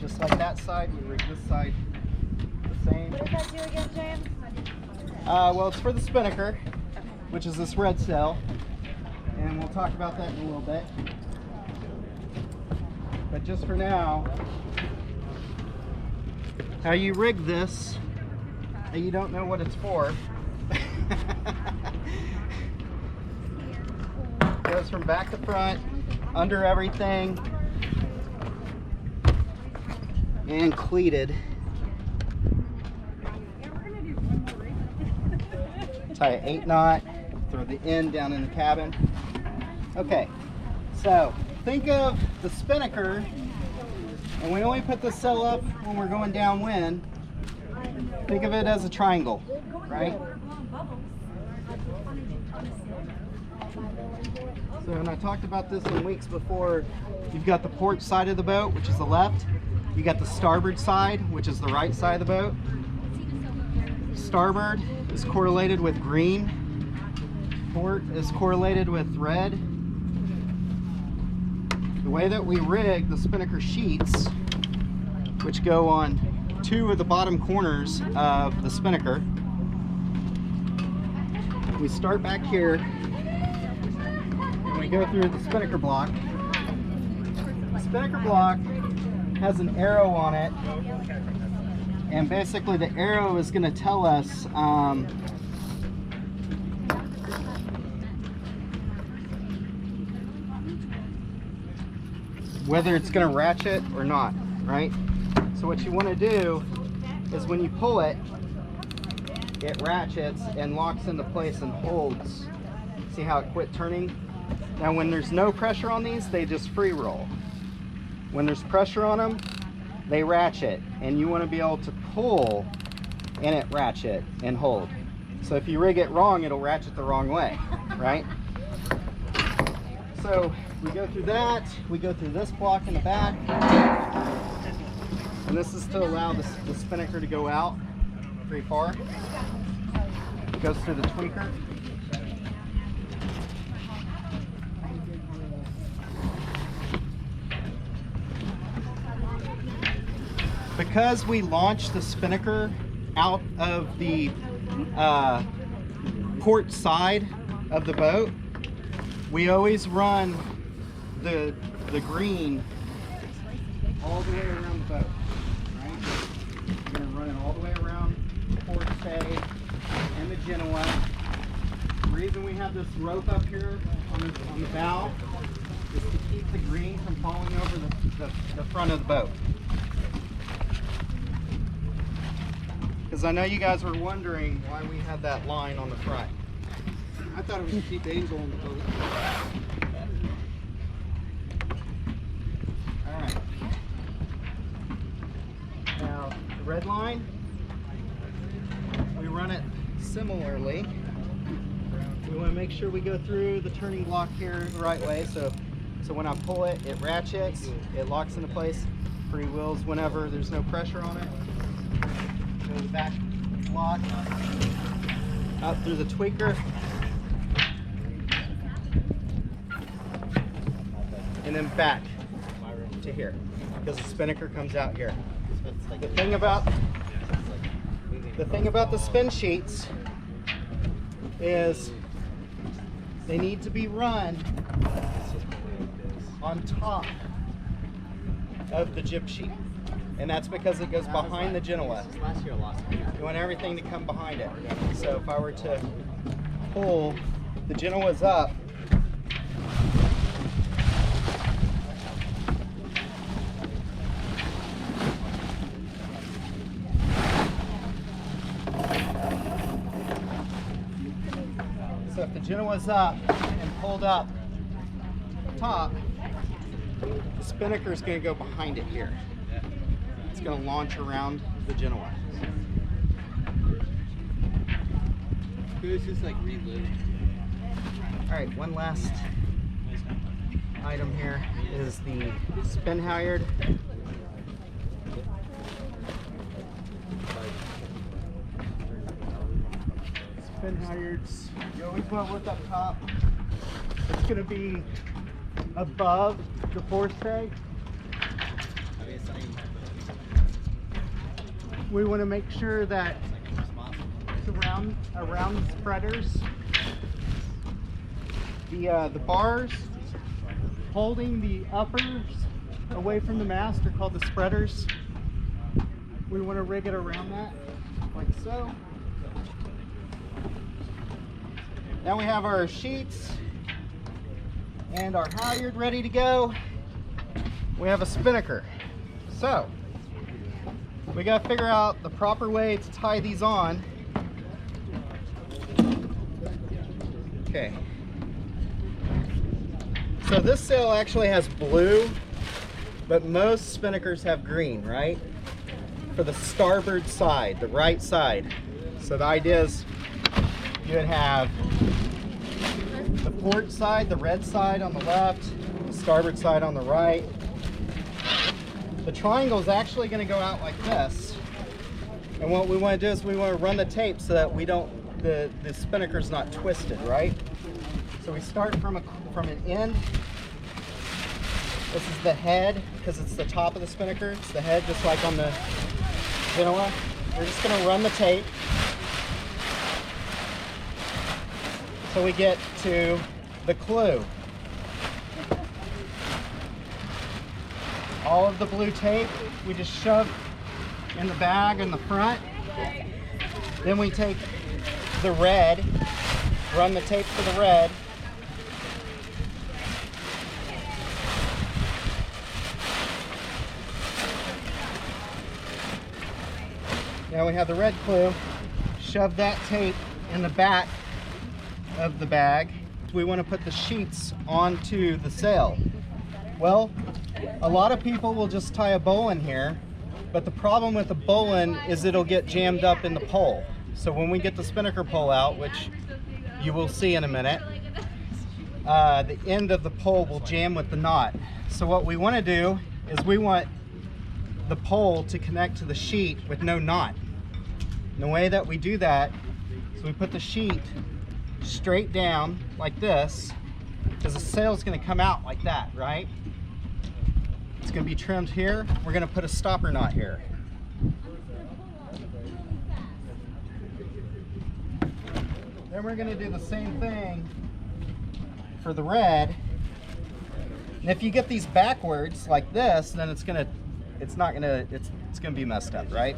just like that side. We rig this side the same. What does that do again, James? Well, it's for the Spinnaker, which is this red sail, and we'll talk about that in a little bit. But just for now, how you rig this, and you don't know what it's for. Goes from back to front, under everything, and cleated. Tie an 8 knot, throw the end down in the cabin. Okay, so think of the Spinnaker, and we only put the sail up when we're going downwind. Think of it as a triangle, right? So, and I talked about this in weeks before. You've got the port side of the boat, which is the left. You got the starboard side, which is the right side of the boat. Starboard is correlated with green. Port is correlated with red. The way that we rig the Spinnaker sheets, which go on 2 of the bottom corners of the Spinnaker, we start back here and we go through the Spinnaker block. The Spinnaker block has an arrow on it, and basically the arrow is going to tell us whether it's going to ratchet or not, right? So what you want to do is when you pull it, it ratchets and locks into place and holds. See how it quit turning? Now when there's no pressure on these, they just free roll. When there's pressure on them, they ratchet, and you want to be able to pull and it ratchet and hold. So if you rig it wrong, it'll ratchet the wrong way, right? So we go through that, we go through this block in the back, and this is to allow the Spinnaker to go out pretty far. It goes through the tweaker. Because we launched the Spinnaker out of the port side of the boat, we always run the green all the way around the boat, right? We're going to run it all the way around the port stay and the Genoa. The reason we have this rope up here on the bow is to keep the green from falling over the front of the boat. Because I know you guys were wondering why we had that line on the front. I thought it was to keep Angel on the boat. Alright. Now, the red line, we run it similarly. We want to make sure we go through the turning block here the right way. So when I pull it, it ratchets, it locks into place, free wheels whenever there's no pressure on it. Go to the back block, out through the tweaker, and then back to here, because the Spinnaker comes out here. The thing about the spin sheets is they need to be run on top of the jib sheet. And that's because it goes behind the Genoa. You want everything to come behind it. So if I were to pull the Genoas up, so if the Genoa's up and pulled up top, the Spinnaker is going to go behind it here. It's going to launch around the Genoa. It's just like reload. All right, one last item here is the spin halyard. Spin halyards, you always want to look up top. It's going to be above the force tag. we want to make sure that it's around the spreaders. The bars holding the uppers away from the mast are called the spreaders. We want to rig it around that, like so. Now we have our sheets and our halyard ready to go. We have a spinnaker. So we got to figure out the proper way to tie these on. Okay. So this sail actually has blue, but most spinnakers have green, right? For the starboard side, the right side. So the idea is you would have the port side, the red side on the left, the starboard side on the right. The triangle is actually going to go out like this. And what we want to do is we want to run the tape so that we don't, the spinnaker's not twisted, right? So we start from an end. This is the head, because it's the top of the spinnaker. It's the head, just like on the Genoa. We're just going to run the tape so we get to the clue. All of the blue tape we just shove in the bag in the front. Then we take the red, run the tape for the red. Now we have the red clue. Shove that tape in the back of the bag. We want to put the sheets onto the sail. Well, a lot of people will just tie a bowline here, but the problem with the bowline is it'll get jammed up in the pole. So when we get the Spinnaker pole out, which you will see in a minute, the end of the pole will jam with the knot. So what we want to do is we want the pole to connect to the sheet with no knot. And the way that we do that is we put the sheet straight down like this, because the sail's going to come out like that, right? It's going to be trimmed here. We're going to put a stopper knot here. Then we're going to do the same thing for the red. And if you get these backwards like this, then it's going to be messed up, right?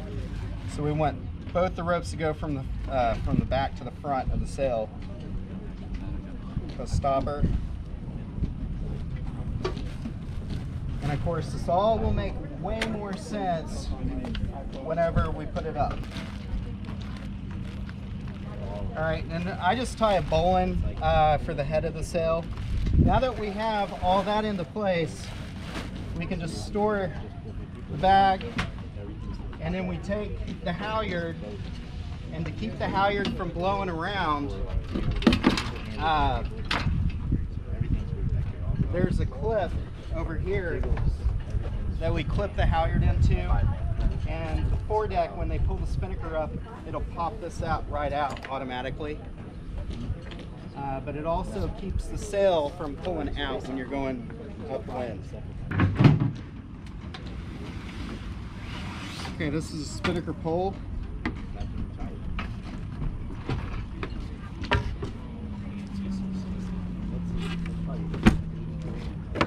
So we want both the ropes to go from the back to the front of the sail. A stopper. And of course, this all will make way more sense whenever we put it up. All right, and I just tie a bowline for the head of the sail. Now that we have all that into place, we can just store the bag, and then we take the halyard, and to keep the halyard from blowing around, there's a clip over here that we clip the halyard into, and the foredeck, when they pull the spinnaker up, it'll pop this out right out automatically. But it also keeps the sail from pulling out when you're going upwind. Okay, this is a Spinnaker Pole.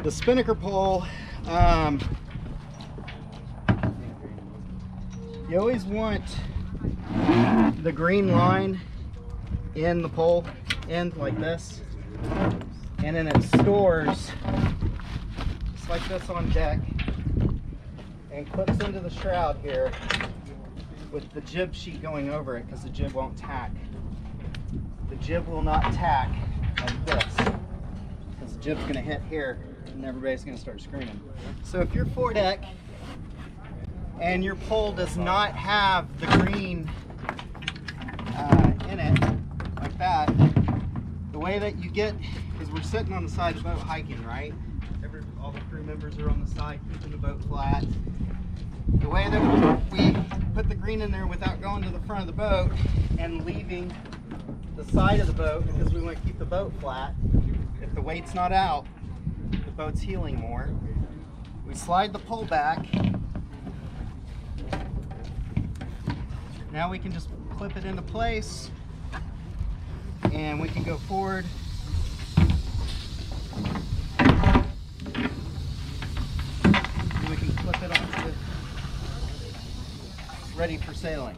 The Spinnaker Pole, you always want the green line in the pole end like this, and then it stores just like this on deck and clips into the shroud here with the jib sheet going over it, because the jib won't tack. The jib will not tack like this, because the jib's going to hit here and everybody's going to start screaming. So if your foredeck and your pole does not have the green in it like that, the way that you get is we're sitting on the side of the boat hiking, right? All the crew members are on the side keeping the boat flat. The way that we put the green in there without going to the front of the boat and leaving the side of the boat, because we want to keep the boat flat. If the weight's not out, the boat's heeling more. We slide the pole back, Now we can just clip it into place and we can go forward. And we can clip it onto the, ready for sailing.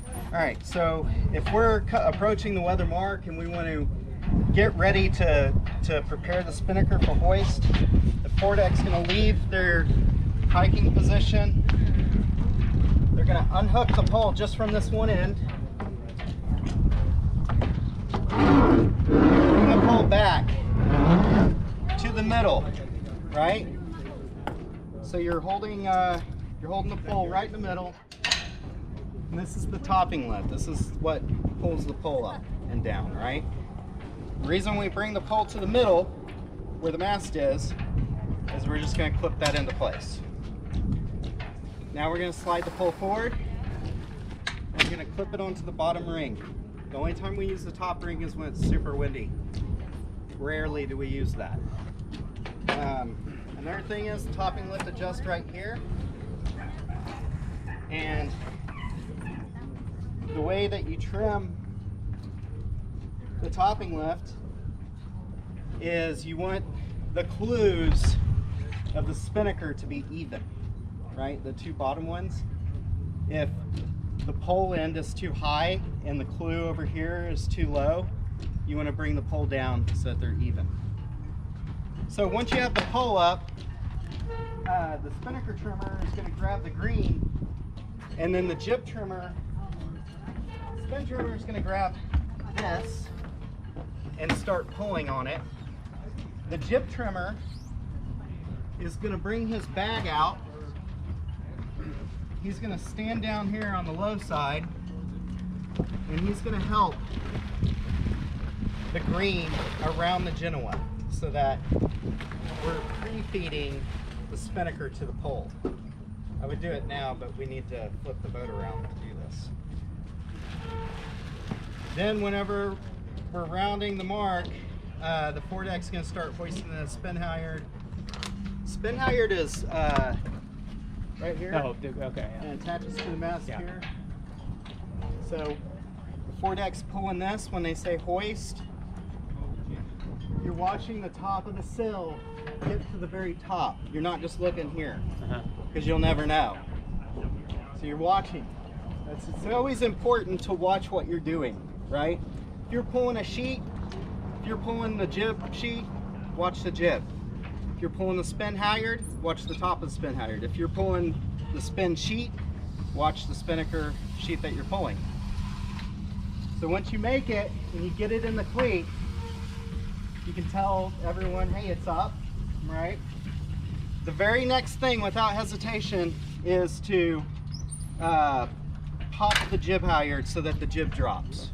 All right, so if we're approaching the weather mark and we want to get ready to prepare the spinnaker for hoist, the foredeck's going to leave their hiking position. They're going to unhook the pole just from this one end. Bring the pole back to the middle, right? So you're holding the pole right in the middle. And this is the topping lift. This is what pulls the pole up and down, right? The reason we bring the pole to the middle, where the mast is we're just going to clip that into place. Now we're going to slide the pole forward, and we're going to clip it onto the bottom ring. The only time we use the top ring is when it's super windy. Rarely do we use that. Another thing is the topping lift adjusts right here. And the way that you trim the topping lift is you want the clews of the spinnaker to be even, right? The two bottom ones. If the pole end is too high and the clue over here is too low, you want to bring the pole down so that they're even. So once you have the pole up, the spinnaker trimmer is going to grab the green, and then the jib trimmer, spin trimmer is going to grab this and start pulling on it. The jib trimmer is going to bring his bag out. He's going to stand down here on the low side, and he's going to help the green around the Genoa so that we're pre-feeding the spinnaker to the pole. I would do it now, but we need to flip the boat around to do this. Then whenever we're rounding the mark, the foredeck's going to start hoisting the spin halyard. Spin halyard is right here. Oh, okay. Yeah. And attaches to the mast Yeah. here. So the foredeck's pulling this when they say hoist. You're watching the top of the sill get to the very top. You're not just looking here, because you'll never know. So you're watching. It's always important to watch what you're doing, right? If you're pulling a sheet, if you're pulling the jib sheet, watch the jib. If you're pulling the spin halyard, watch the top of the spin halyard. If you're pulling the spin sheet, watch the spinnaker sheet that you're pulling. So once you make it and you get it in the cleat, you can tell everyone, hey, it's up, right? The very next thing, without hesitation, is to pop the jib halyard so that the jib drops.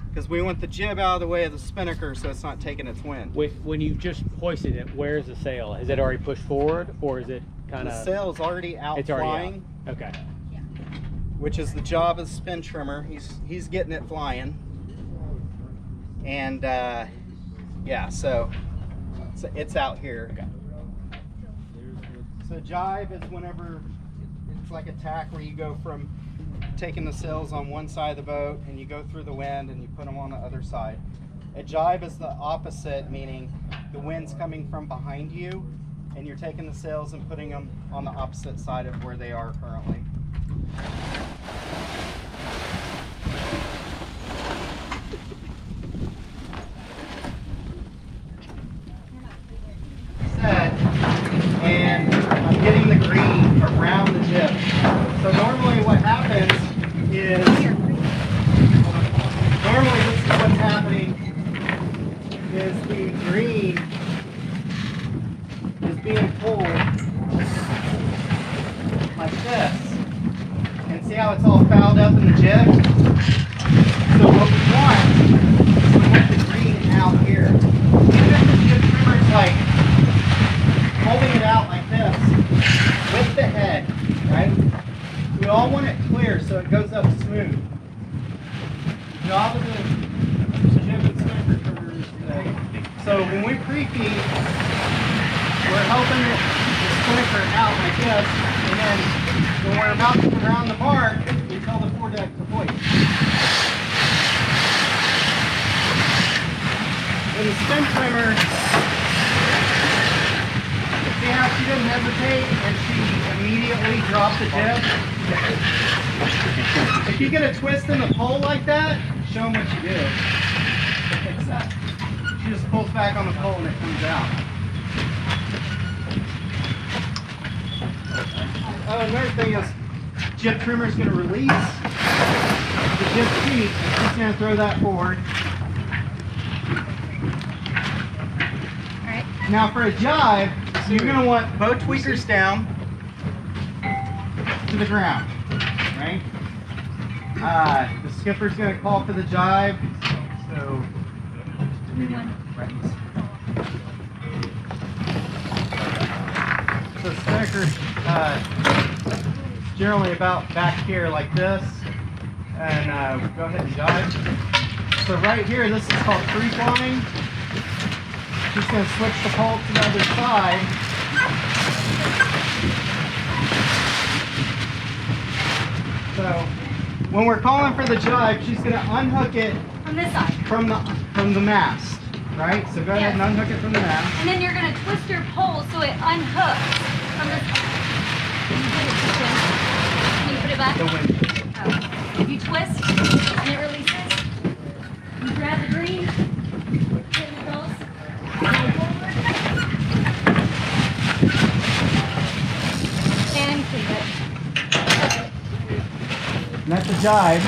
Because we want the jib out of the way of the spinnaker so it's not taking its wind. When you just hoisted it, where's the sail? Is it already pushed forward, or is it kind of? The sail is already out. It's flying. already out. Okay. Which is the job of the spin trimmer. He's getting it flying. And yeah, so it's out here. Okay. So jibe is whenever it's like a tack where you go from taking the sails on one side of the boat and you go through the wind and you put them on the other side. A jibe is the opposite, meaning the wind's coming from behind you and you're taking the sails and putting them on the opposite side of where they are currently. Set, and I'm getting the green around the jib. So normally what happens is, normally this is what's happening, is the green is being pulled like this. And see how it's all fouled up in the jib? So what we want is we want the green out here. Even if the jib trimmer's like holding it out like this with the head, right? We all want it clear so it goes up smooth. The job of the jib and spinnaker trimmer is so when we pre-feed, we're helping the spinnaker out like this, and then when we're about to go around the mark, we tell the foredeck in the spin trimmer, see how she didn't hesitate and she immediately dropped the jib? If you get a twist in the pole like that, show them what you do. Fix that. She just pulls back on the pole and it comes out. Oh, another thing is, jib trimmer is going to release the jib sheet. She's going to throw that forward. Alright. Now for a jibe, so you're going to want both tweakers down to the ground, right? The skipper's going to call for the jibe. So, so Spinnaker generally about back here like this, and go ahead and jibe. So right here, this is called free flying. She's going to switch the pole to the other side. So when we're calling for the jibe, she's going to unhook it On this side. from the mast, right? So go ahead and unhook it from the mast. And then you're going to twist your pole so it unhooks from this side. Can you put it back? The wind. Oh. If you twist and it releases, you grab the green, hit the poles, go forward, and keep it. And that's a jibe.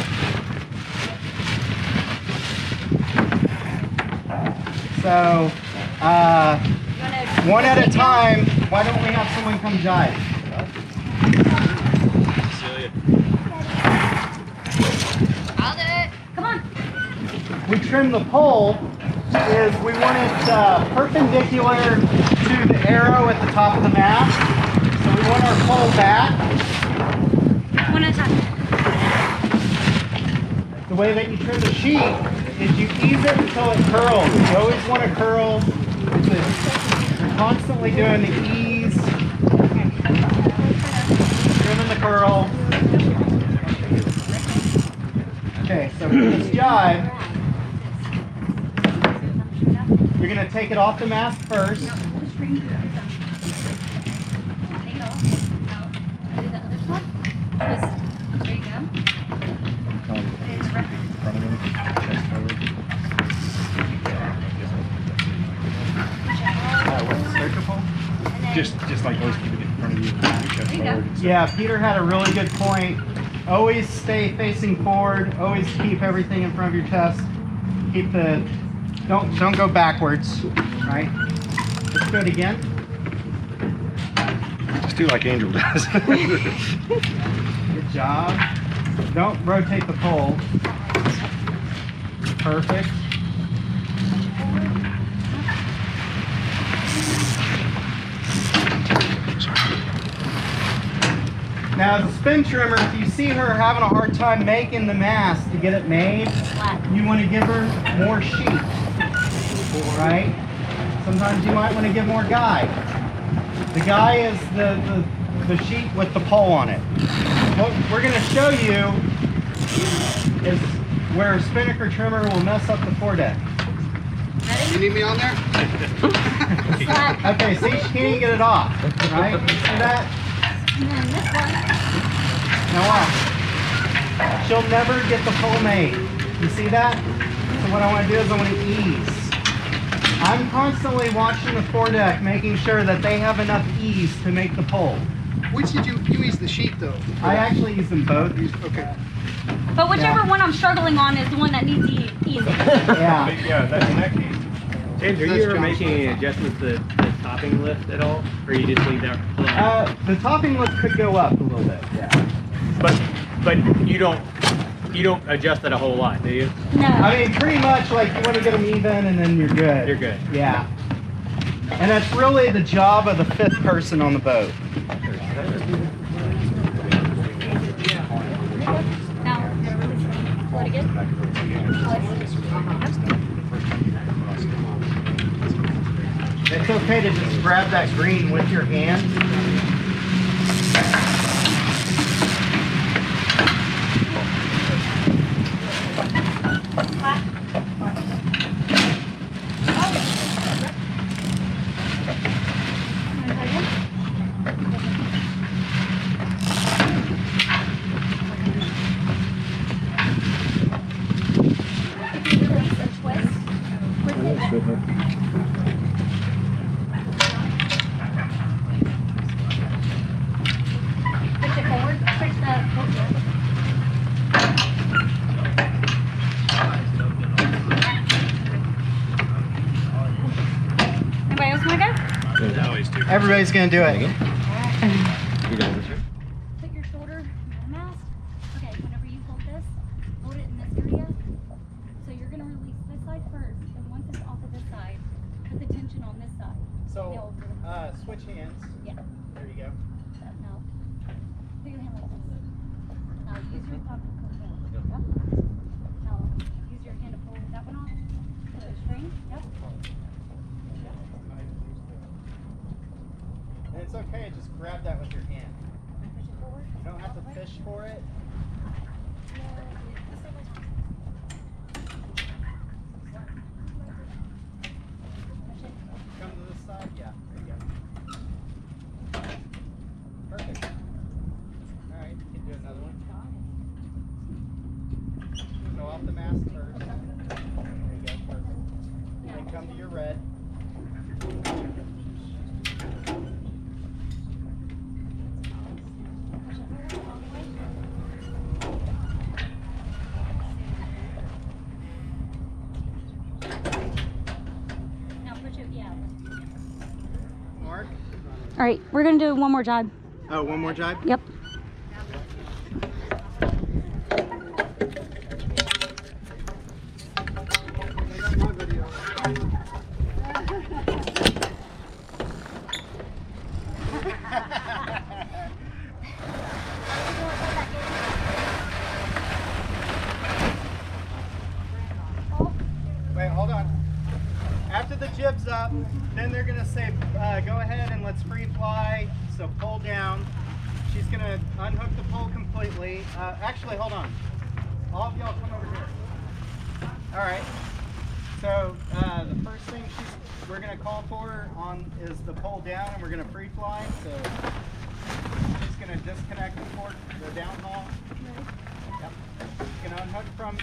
So, one at a time, why don't we have someone come jibe? I'll do it. Come on. We trim the pole is we want it perpendicular to the arrow at the top of the mast. So we want our pole back. One at a time. The way that you trim the sheet is you ease it until it curls. You always want to curl. You're constantly doing the ease, trimming the curl. Okay, so for this jibe, you're going to take it off the mast first. Take it off. Out. Do the other side. Twist. There you go. It's right. Just like always keep it in front of you, keep your chest There you go. forward. Yeah, Peter had a really good point. Always stay facing forward. Always keep everything in front of your chest. Keep the don't go backwards, right? Let's do it again. Just do like Angel does. Good job. Don't rotate the pole. Perfect. Now, as a spin trimmer, if you see her having a hard time making the mast to get it made, you want to give her more sheet, right? Sometimes you might want to give more guy. The guy is the sheet with the pole on it. What we're going to show you is where a Spinnaker trimmer will mess up the foredeck. You need me on there? Okay, see, she can't even get it off, right? You see that? And then this one. Now watch. She'll never get the pole made. You see that? So what I want to do is I want to ease. I'm constantly watching the foredeck, making sure that they have enough ease to make the pole. Which did you use the sheet though? I actually use them both. Okay. But whichever one I'm struggling on is the one that needs easy. Yeah. Yeah, that's in that case. James, are you ever making any adjustments to the topping lift at all? Or you just leave that alone? The topping lift could go up a little bit. Yeah. But you don't adjust it a whole lot, do you? No. I mean, pretty much like you want to get them even and then you're good. You're good. Yeah. And that's really the job of the fifth person on the boat. Now, let it get. It's okay to just grab that green with your hand. Push it forward. Push the. Anybody else want to go? Everybody's gonna do it. Put your shoulder in the mast. Okay, whenever you hold it in this area. So you're gonna release this side first, and once it's off of this side, put the tension on this side. So, switch hands. Yeah. There you go. Now, put your hand like this. Now use your thumb to pull down. Yep. Now use your hand to pull that one off. The string. Yep. And it's okay, just grab that with your hand. Push it forward. You don't have to fish for it. Come to this side. Yeah, there you go. Perfect. All right, you can do another one. Go off the mast first. There you go, perfect. Then come to your red. Now push it, yeah. Mark. All right, we're gonna do one more jibe. Oh, one more jibe? Yep. Wait, hold on. After the jib's up, then they're gonna say, go ahead and let's free fly. So pull down. She's gonna unhook the pole completely. Actually, hold on. All of y'all come over here. All right. So the first thing we're gonna call for is the pull down, and we're gonna free fly. So she's gonna disconnect the downhaul. Yep. She's gonna unhook from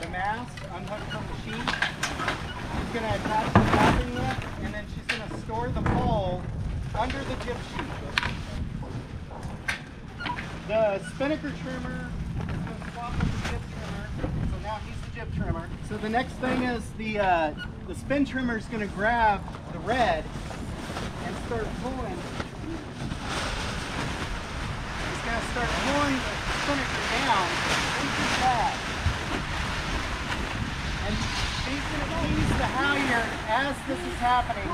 the mast, unhook from the sheet. She's going to attach the topping lift, and then she's going to store the pole under the jib sheet. The spinnaker trimmer is going to swap with the jib trimmer, so now he's the jib trimmer. So the next thing is the spin trimmer is going to grab the red and start pulling. He's going to start pulling the spinnaker down into the pad. And she's going to tease the halyard as this is happening